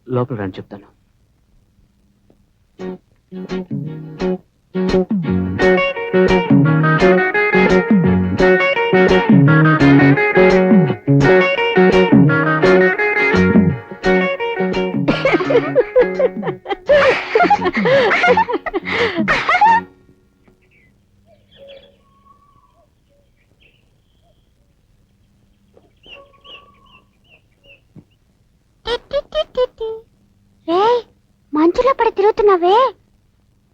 లోపల రండి చెప్తాను. మంచులో పడి తిరుగుతున్నావే,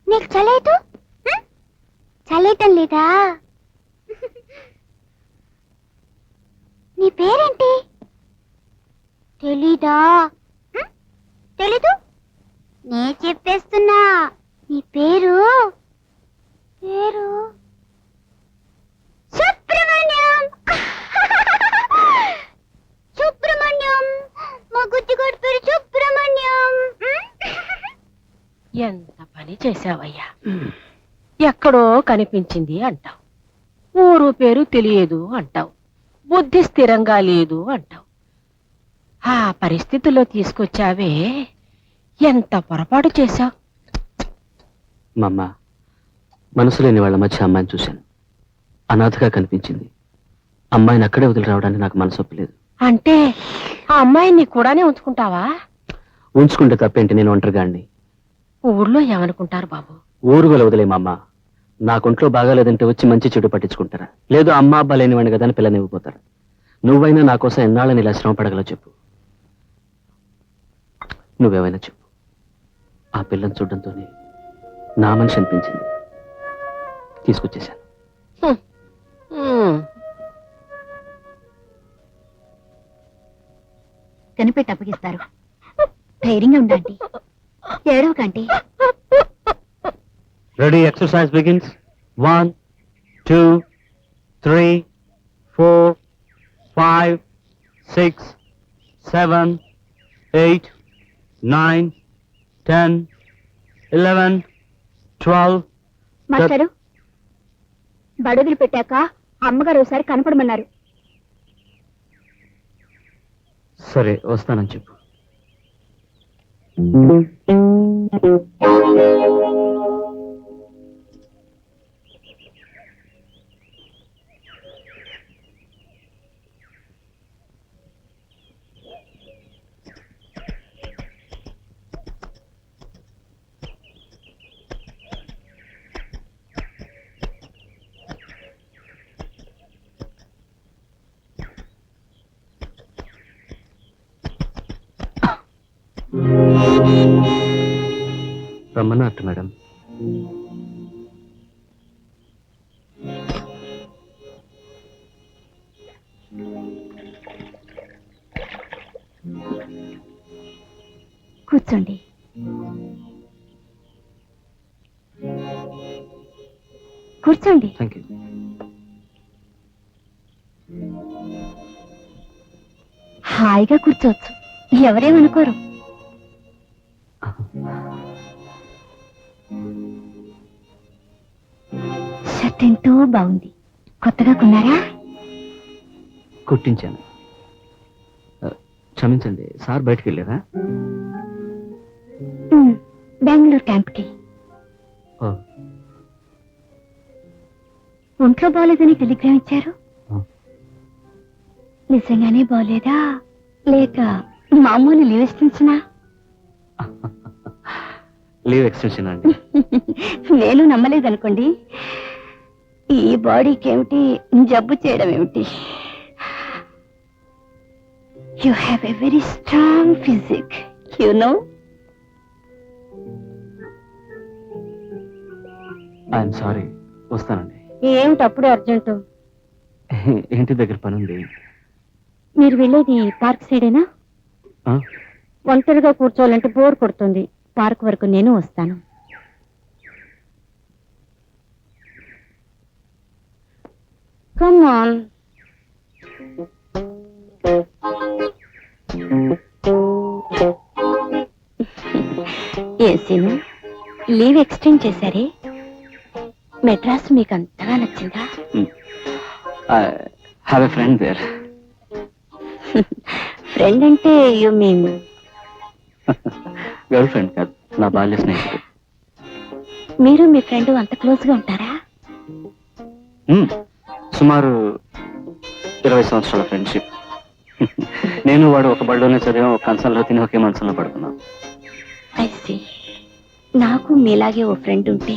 నీకు చలేదు? చలేయటం లేదా? నీ పేరేంటి? తెలీదా? తెలీదు? నే చెప్పేస్తున్నా, నీ పేరు పేరు సుబ్రహ్మణ్యం. సుబ్రహ్మణ్యం, మా గుజ్జిగోడి పేరు సుబ్రహ్మణ్యం. ఎంత పని చేశావయ్యా. ఎక్కడో కనిపించింది అంటావు, ఊరు పేరు తెలియదు అంటావు, బుద్ధి స్థిరంగా లేదు అంటావు. ఆ పరిస్థితుల్లో తీసుకొచ్చావే, ఎంత పొరపాటు చేశావు. మా అమ్మ, మనసు లేని వాళ్ళ మధ్య అమ్మాయిని చూశాను. అనాథగా కనిపించింది. అమ్మాయిని అక్కడే వదిలి రావడానికి నాకు మనసు ఒప్పలేదు. అంటే ఆ అమ్మాయిని కూడానే ఉంచుకుంటావా? ఉంచుకుంటే తప్పేంటి? నేను ఒంటరిగాడిని. ఊర్లో ఏమనుకుంటారు బాబు? ఊరు వెల వదిలే మా అమ్మ. నాకుంట్లో బాగాలేదంటే వచ్చి మంచి చెడు పట్టించుకుంటారా? లేదు అమ్మ అబ్బా లేనివాడిని కదా అని పిల్లనివ్వబోతారా? నువ్వైనా నా కోసం ఎన్నాళ్ళని ఇలా శ్రమ పడగల చెప్పు. నువ్వేమైనా చెప్పు. ఆ పిల్లని చూడడంతోనే నా మనిషి అనిపించింది. తీసుకొచ్చేశాను. కనిపెట్టి అప్పగిస్తారు. ధైర్యంగా ఉండండి, ఏడవకండి. Ready, exercise begins. 1 2 3 4 5 6 7 8 9 10 11 12. మాస్టారు, బడుగులు పెట్టాక అమ్మగారు ఒకసారి కనపడమన్నారు. సరే, వస్తానని చెప్పు. రమ్మన్నట్టు మేడం. కూర్చోండి. కూర్చోండి. Thank you. హాయిగా కూర్చోవచ్చు, ఎవరేమనుకోరు. షర్ట్ ఎంతో బాగుంది. కొత్తగా కొన్నారా? కుట్టించాను. క్షమించండి, సార్ బయటికి వెళ్ళారా? బెంగళూరు క్యాంప్కి. ఒంట్లో బాగోలేదని టెలిగ్రామ్ ఇచ్చారు. నిజంగానే బాగోలేదా, లేక మామూలు లీవ్ ఎక్స్టెన్షనా? లీవ్ ఎక్స్టెన్షన్ అండి. నేను నమ్మలేదనుకోండి. ఈ బాడీకి ఏమిటి జబ్బు చేయడం ఏమిటి? You have a very strong physique, you know. I'm sorry, వస్తానండి. ఏమిటి అప్పుడే అర్జెంటు? ఇంటి దగ్గర పని ఉంది. మీరు వెళ్ళేది పార్క్ సైడేనా? ఒంటరిగా కూర్చోవాలంటే బోర్ కొడుతుంది. పార్క్ వరకు నేను వస్తాను. Come on. ఏసీను లీవ్ ఎక్స్టెండ్ చేశారే, మెడ్రాస్ మీకు అంతగా నచ్చిందా? Have a friend there. Friend అంటే యు మీన్ గర్ల్ ఫ్రెండ్ కాదు, నా బాల్య స్నేహితుడు. మీరు మీ ఫ్రెండ్ అంత క్లోజ్ గా ఉంటారా? సుమారు 20 సంవత్సరాల ఫ్రెండ్షిప్. నేను వాడు ఒక బడిలోనే చదివాం, ఒక కంచంలో తిని ఒకే మనసులో పడుకున్నాం. I see. నాకు మీలాగే ఓ ఫ్రెండ్ ఉంటే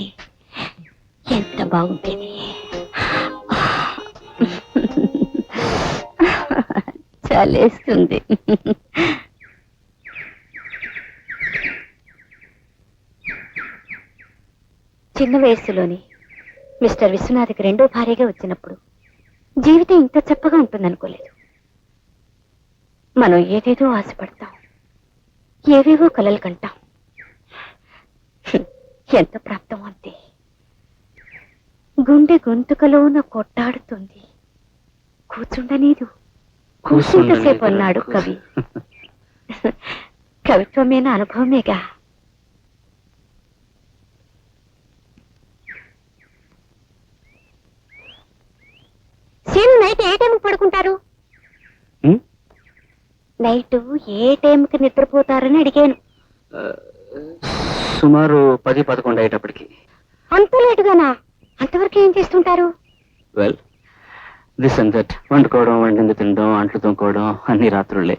ఎంత బాగుంటేది. చలేస్తుంది. చిన్న వయస్సులోని మిస్టర్ విశ్వనాథ్కి రెండో భార్యగా వచ్చినప్పుడు జీవితం ఇంత చప్పగా ఉంటుందనుకోలేదు. మనం ఏదేదో ఆశపడతాం, ఏవేవో కలలు కంటాం. ఎంత ప్రాప్తం అంతే. గుండె గొంతుకలోన కొట్టాడుతుంది, కూర్చుండనీదు కూర్చుంటసేపు అన్నాడు కవి. కవిత్వమైన అనుభవమేగా. సీను నైట్ ఏ టైంకి పడుకుంటారు? నైట్ ఏ టైంకి నిద్రపోతారని అడిగాను. సుమారు 10-11 అయ్యేటప్పటికి. అంత లేటుగానా? అంతవరకు ఏం చేస్తుంటారు? Well, this and that. వండుకోవడం, వండింది తినడం, అంట్లు తోముకోవడం అన్ని రాత్రులే.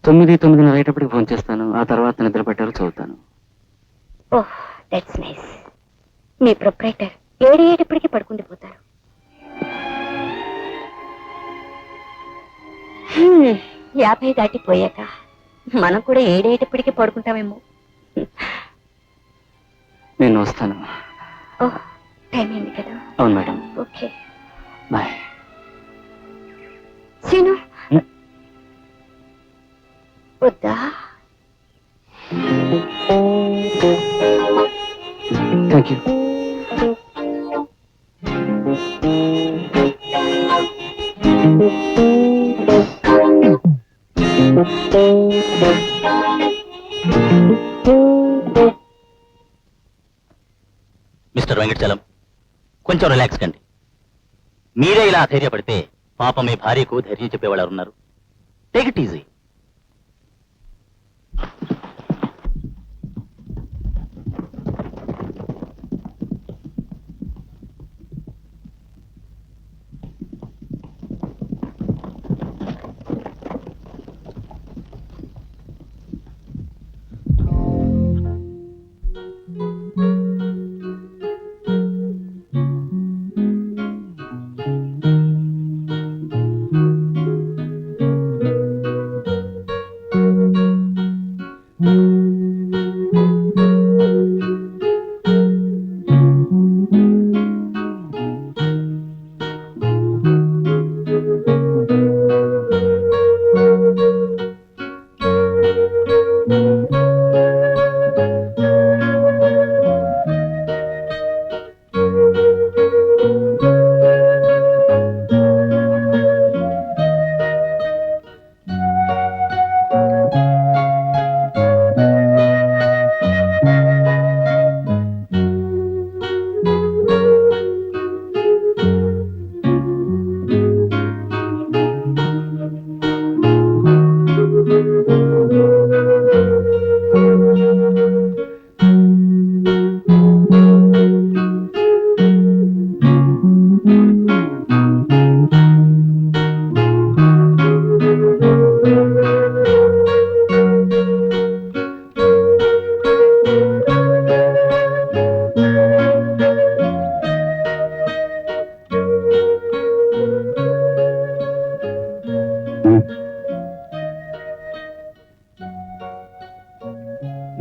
9-9:30 అయ్యేటప్పటికి ఫోన్ చేస్తాను. ఆ తర్వాత నిద్ర పెట్టారు, చదువుతాను. ఓహ్, దట్స్ నైస్. మీ ప్రొప్రైటర్ 7 అయ్యేటప్పటికి పడుకుండిపోతారు. 50 దాటిపోయాక మనం కూడా 7 అయ్యేటప్పటికి పడుకుంటామేమో. నేను వస్తాను. ఓహ్, టైం అయింది కదా. అవును మేడం. Okay bye. సీను, వద్దా? Thank you. మిస్టర్ వెంకటచలం, కొంచెం రిలాక్స్ కండి. మీరే ఇలా ధైర్యపడితే పాప మీ భార్యకు ధైర్యం చెప్పేవాళ్ళు ఉన్నారు. Take it easy.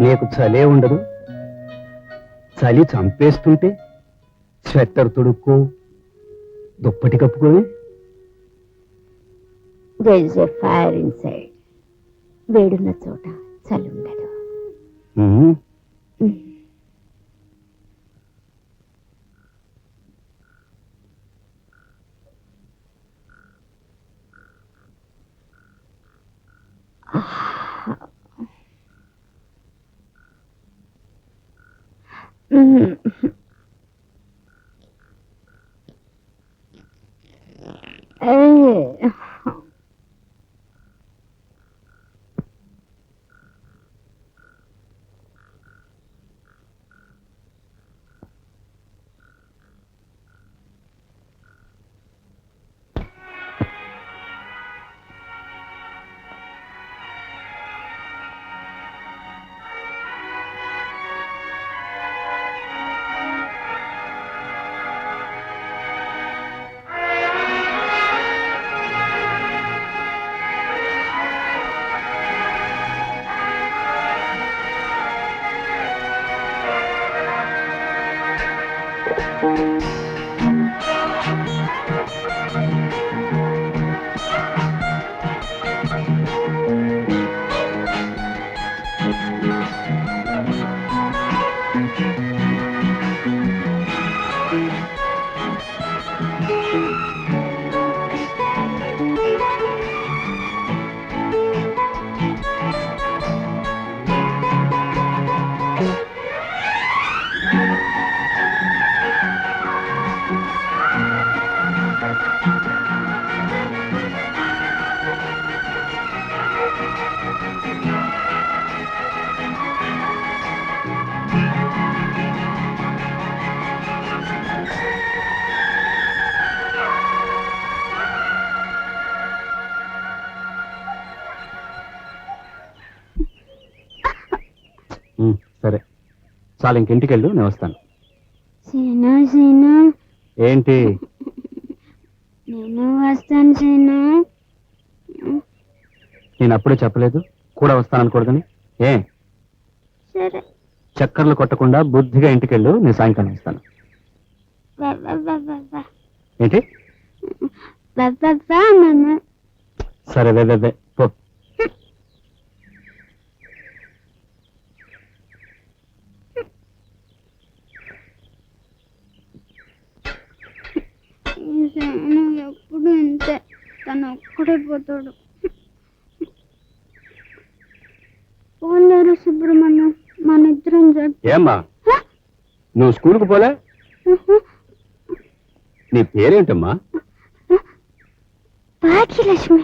నీకు చలే ఉండదు. చలి చంపేస్తుంటే స్వెట్టర్ తొడుక్కో, దుప్పటి కప్పుకొని. There is a fire inside. వేడున్న చోట చలి ఉండదు. సరే చాలు, ఇంకింటికి వెళ్ళు, నేను వస్తాను. సీను సీను ఏంటి? నేను వస్తాను సీను. నేను అప్పుడే చెప్పలేదు కూడా వస్తాననుకూడదని? ఏ సరే. చక్కర్లు కొట్టకుండా బుద్ధిగా ఇంటికి వెళ్ళు, నేను సాయంకాలం వస్తాను. ఏంటి? సరే వే పో. ఎప్పుడు ఇంతే, తను ఒక్కడే పోతాడు. పోలేరు సుబ్రహ్మణ్యం, మన ఇద్దరం జట్టు. ఏమ్మా నువ్వు స్కూల్కి పోలే? నీ పేరేంటమ్మా? భాగ్యలక్ష్మి.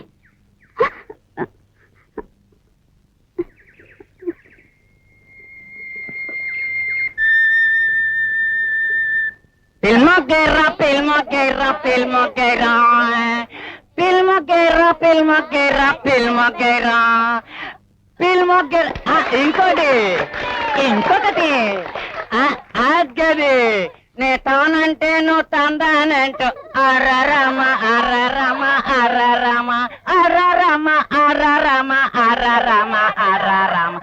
పిల్మకేరా పిల్మకేరా పిల్మకేరా పిల్మకేరా పిల్మకేరా పిల్మకేరా పిల్మకేరా. ఇంకొకటి అగ్గది నే తానంటే నువ్వు తందానంటూ అరరమ అరరమ అరరమ అరరమ అరరమ అరరమ అరరమ